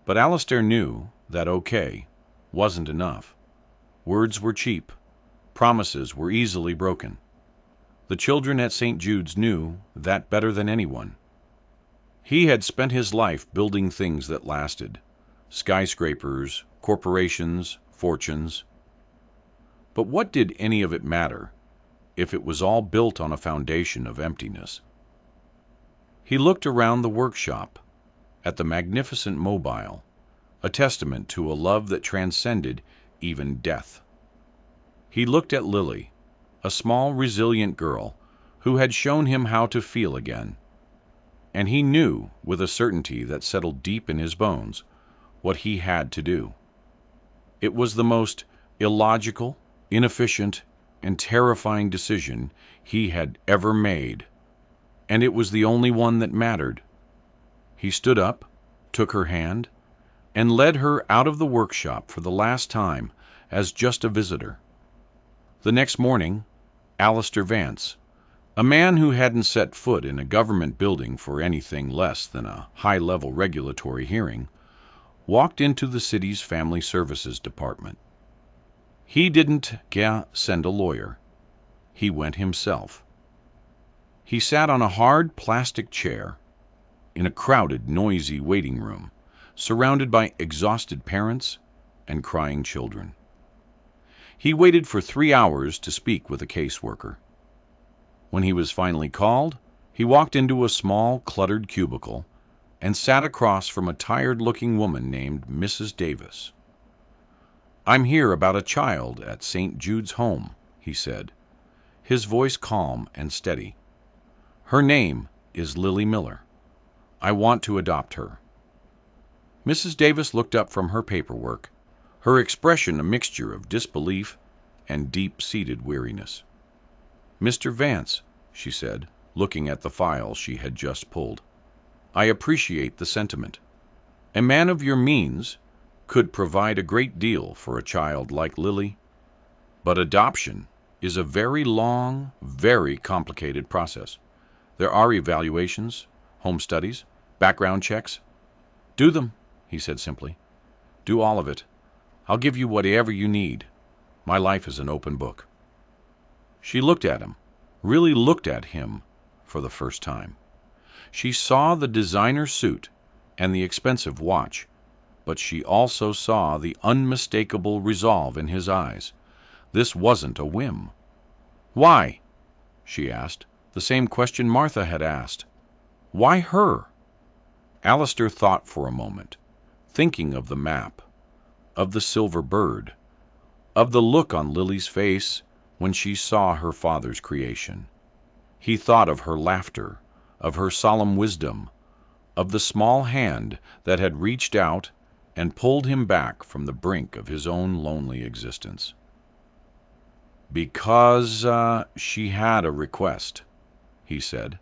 But Alistair knew that okay wasn't enough. Words were cheap. Promises were easily broken. The children at St. Jude's knew that better than anyone. He had spent his life building things that lasted: skyscrapers, corporations, fortunes. But what did any of it matter if it was all built on a foundation of emptiness? He looked around the workshop, at the magnificent mobile, a testament to a love that transcended even death. He looked at Lily, a small, resilient girl who had shown him how to feel again. And he knew, with a certainty that settled deep in his bones, what he had to do. It was the most illogical, inefficient, and terrifying decision he had ever made, and it was the only one that mattered. He stood up, took her hand, and led her out of the workshop for the last time as just a visitor. The next morning, Alistair Vance, a man who hadn't set foot in a government building for anything less than a high-level regulatory hearing, walked into the city's family services department. He didn't send a lawyer. He went himself. He sat on a hard plastic chair in a crowded, noisy waiting room, surrounded by exhausted parents and crying children. He waited for 3 hours to speak with a caseworker. When he was finally called, he walked into a small, cluttered cubicle and sat across from a tired-looking woman named Mrs. Davis. "I'm here about a child at St. Jude's home," he said, his voice calm and steady. "Her name is Lily Miller." I want to adopt her." Mrs. Davis looked up from her paperwork, her expression a mixture of disbelief and deep-seated weariness. "Mr. Vance," she said, looking at the file she had just pulled, "I appreciate the sentiment. A man of your means could provide a great deal for a child like Lily, but adoption is a very long, very complicated process. There are evaluations, home studies, background checks." "Do them," he said simply. "Do all of it. I'll give you whatever you need. My life is an open book." She looked at him, really looked at him for the first time. She saw the designer suit and the expensive watch, but she also saw the unmistakable resolve in his eyes. This wasn't a whim. "Why?" she asked, the same question Martha had asked. "Why her?" Alistair thought for a moment, thinking of the map, of the silver bird, of the look on Lily's face when she saw her father's creation. He thought of her laughter, of her solemn wisdom, of the small hand that had reached out and pulled him back from the brink of his own lonely existence. "Because she had a request," he said,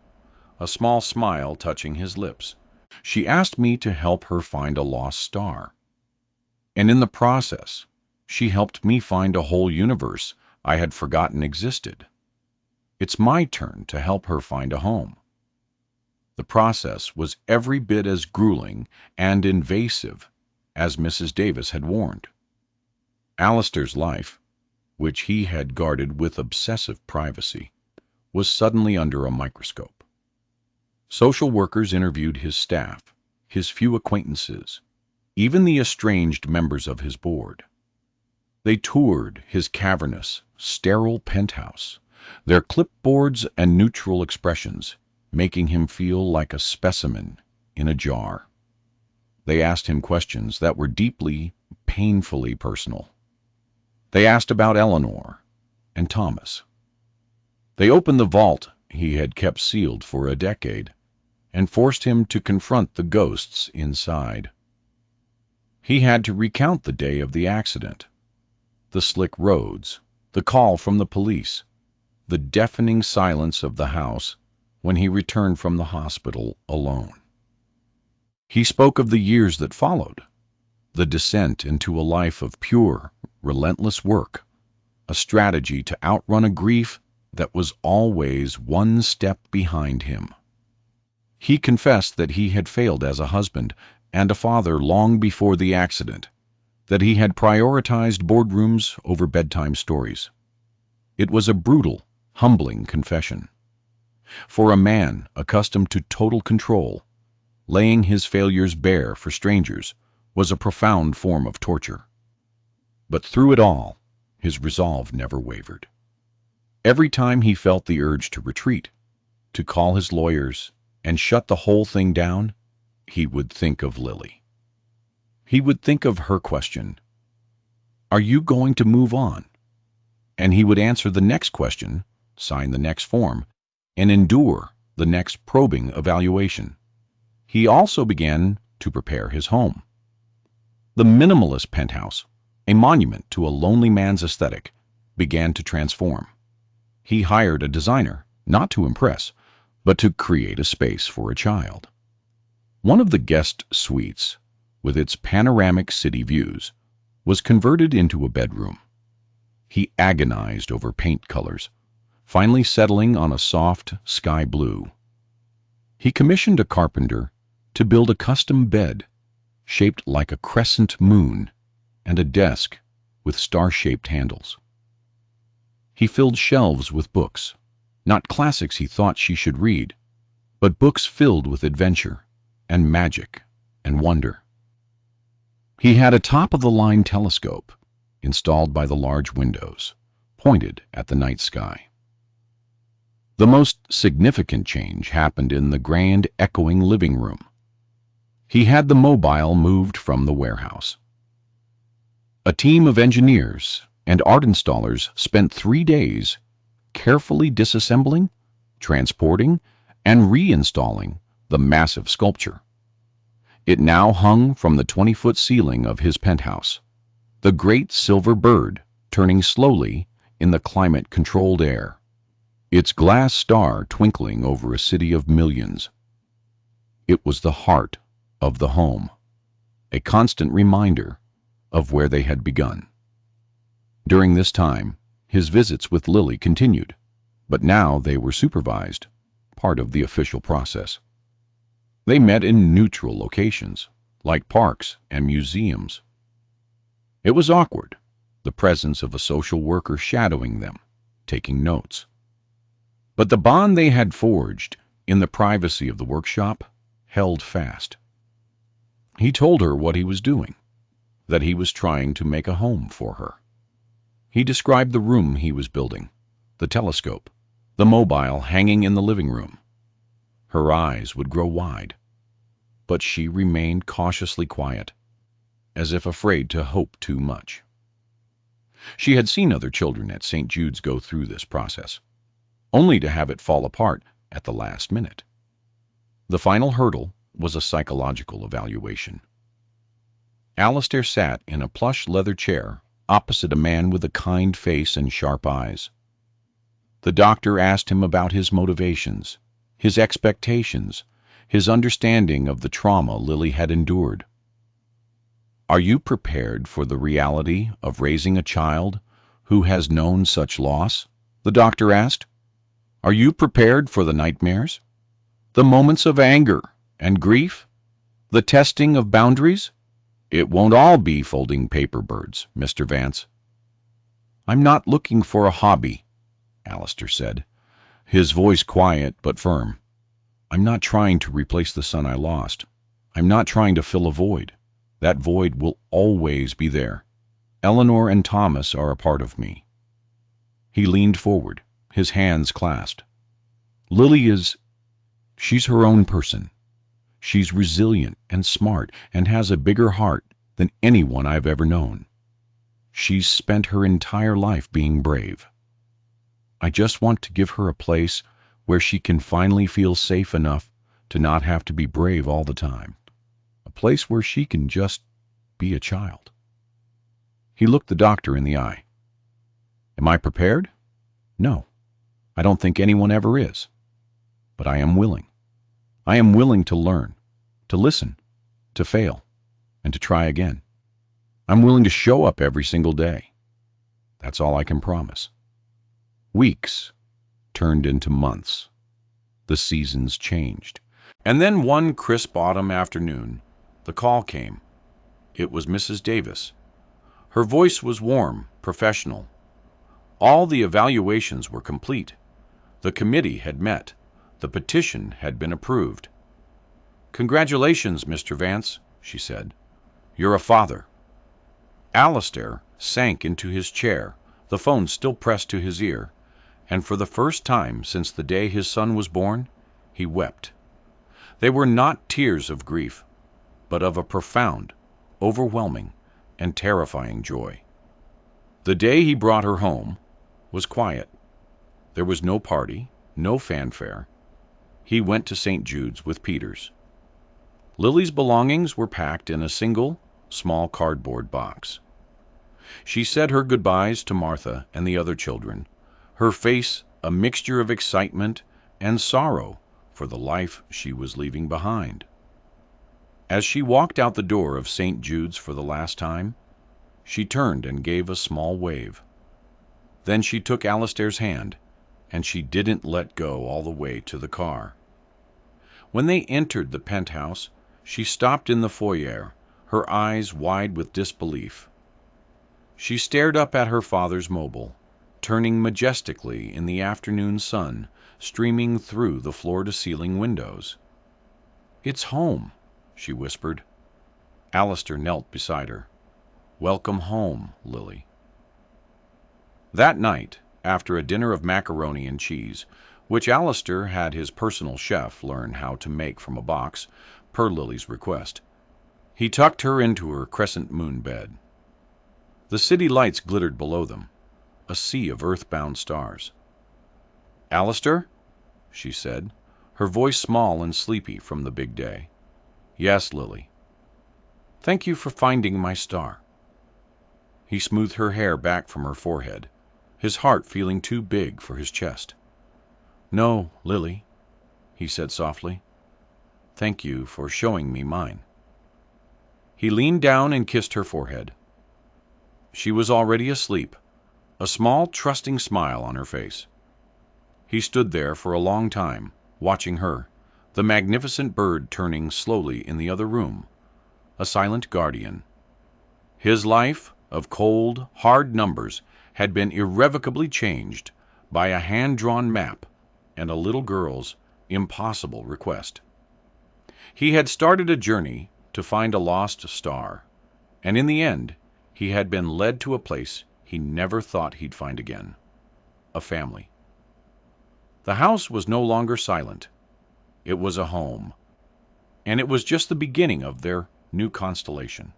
a small smile touching his lips. "She asked me to help her find a lost star. And in the process, she helped me find a whole universe I had forgotten existed. It's my turn to help her find a home." The process was every bit as grueling and invasive as Mrs. Davis had warned. Alistair's life, which he had guarded with obsessive privacy, was suddenly under a microscope. Social workers interviewed his staff, his few acquaintances, even the estranged members of his board. They toured his cavernous, sterile penthouse, their clipboards and neutral expressions making him feel like a specimen in a jar. They asked him questions that were deeply, painfully personal. They asked about Eleanor and Thomas. They opened the vault he had kept sealed for a decade and forced him to confront the ghosts inside. He had to recount the day of the accident, the slick roads, the call from the police, the deafening silence of the house when he returned from the hospital alone. He spoke of the years that followed, the descent into a life of pure, relentless work, a strategy to outrun a grief that was always one step behind him. He confessed that he had failed as a husband and a father long before the accident, that he had prioritized boardrooms over bedtime stories. It was a brutal, humbling confession. For a man accustomed to total control, laying his failures bare for strangers was a profound form of torture. But through it all, his resolve never wavered. Every time he felt the urge to retreat, to call his lawyers and shut the whole thing down, he would think of Lily. He would think of her question, "Are you going to move on?" And he would answer the next question, sign the next form, and endure the next probing evaluation. He also began to prepare his home. The minimalist penthouse, a monument to a lonely man's aesthetic, began to transform. He hired a designer, not to impress, but to create a space for a child. One of the guest suites, with its panoramic city views, was converted into a bedroom. He agonized over paint colors, finally settling on a soft sky blue. He commissioned a carpenter to build a custom bed shaped like a crescent moon and a desk with star-shaped handles. He filled shelves with books, not classics he thought she should read, but books filled with adventure and magic and wonder. He had a top-of-the-line telescope installed by the large windows, pointed at the night sky. The most significant change happened in the grand, echoing living room. He had the mobile moved from the warehouse. A team of engineers and art installers spent 3 days carefully disassembling, transporting, and reinstalling the massive sculpture. It now hung from the 20-foot ceiling of his penthouse, the great silver bird turning slowly in the climate-controlled air, its glass star twinkling over a city of millions. It was the heart of the home, a constant reminder of where they had begun. During this time, his visits with Lily continued, but now they were supervised, part of the official process. They met in neutral locations, like parks and museums. It was awkward, the presence of a social worker shadowing them, taking notes. But the bond they had forged in the privacy of the workshop held fast. He told her what he was doing, that he was trying to make a home for her. He described the room he was building, the telescope, the mobile hanging in the living room. Her eyes would grow wide, but she remained cautiously quiet, as if afraid to hope too much. She had seen other children at St. Jude's go through this process, only to have it fall apart at the last minute. The final hurdle was a psychological evaluation. Alistair sat in a plush leather chair opposite a man with a kind face and sharp eyes. The doctor asked him about his motivations, his expectations, his understanding of the trauma Lily had endured. "Are you prepared for the reality of raising a child who has known such loss?" the doctor asked. "Are you prepared for the nightmares? The moments of anger and grief? The testing of boundaries? It won't all be folding paper birds, Mr. Vance." "I'm not looking for a hobby," Alistair said, his voice quiet but firm. "I'm not trying to replace the son I lost. I'm not trying to fill a void. That void will always be there. Eleanor and Thomas are a part of me." He leaned forward, his hands clasped. She's her own person. She's resilient and smart and has a bigger heart than anyone I've ever known. She's spent her entire life being brave. I just want to give her a place where she can finally feel safe enough to not have to be brave all the time. A place where she can just be a child. He looked the doctor in the eye. "Am I prepared? No. I don't think anyone ever is. But I am willing. I am willing to learn, to listen, to fail, and to try again. I'm willing to show up every single day. That's all I can promise." Weeks turned into months. The seasons changed. And then one crisp autumn afternoon, the call came. It was Mrs. Davis. Her voice was warm, professional. All the evaluations were complete. The committee had met. The petition had been approved. "Congratulations, Mr. Vance," she said. "You're a father." Alistair sank into his chair, the phone still pressed to his ear, and for the first time since the day his son was born, he wept. They were not tears of grief, but of a profound, overwhelming, and terrifying joy. The day he brought her home was quiet. There was no party, no fanfare. He went to St. Jude's with Peters. Lily's belongings were packed in a single, small cardboard box. She said her goodbyes to Martha and the other children, her face a mixture of excitement and sorrow for the life she was leaving behind. As she walked out the door of St. Jude's for the last time, she turned and gave a small wave. Then she took Alistair's hand, and she didn't let go all the way to the car. When they entered the penthouse, she stopped in the foyer, her eyes wide with disbelief. She stared up at her father's mobile, turning majestically in the afternoon sun streaming through the floor-to-ceiling windows. "It's home," she whispered. Alistair knelt beside her. "Welcome home, Lily." That night, after a dinner of macaroni and cheese, which Alistair had his personal chef learn how to make from a box, per Lily's request, he tucked her into her crescent moon bed. The city lights glittered below them, a sea of earthbound stars. "Alistair," she said, her voice small and sleepy from the big day. "Yes, Lily." "Thank you for finding my star." He smoothed her hair back from her forehead, his heart feeling too big for his chest. "No, Lily," he said softly. "Thank you for showing me mine." He leaned down and kissed her forehead. She was already asleep, a small, trusting smile on her face. He stood there for a long time, watching her, the magnificent bird turning slowly in the other room, a silent guardian. His life of cold, hard numbers had been irrevocably changed by a hand-drawn map and a little girl's impossible request. He had started a journey to find a lost star, and in the end, he had been led to a place he never thought he'd find again, a family. The house was no longer silent. It was a home, and it was just the beginning of their new constellation.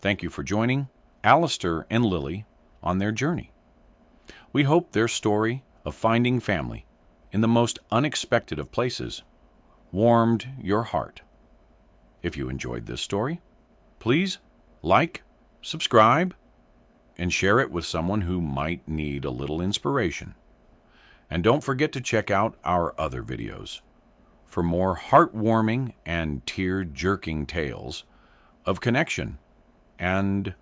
Thank you for joining Alistair and Lily on their journey. We hope their story of finding family in the most unexpected of places warmed your heart. If you enjoyed this story, please like, subscribe, and share it with someone who might need a little inspiration. And don't forget to check out our other videos for more heartwarming and tear-jerking tales of connection and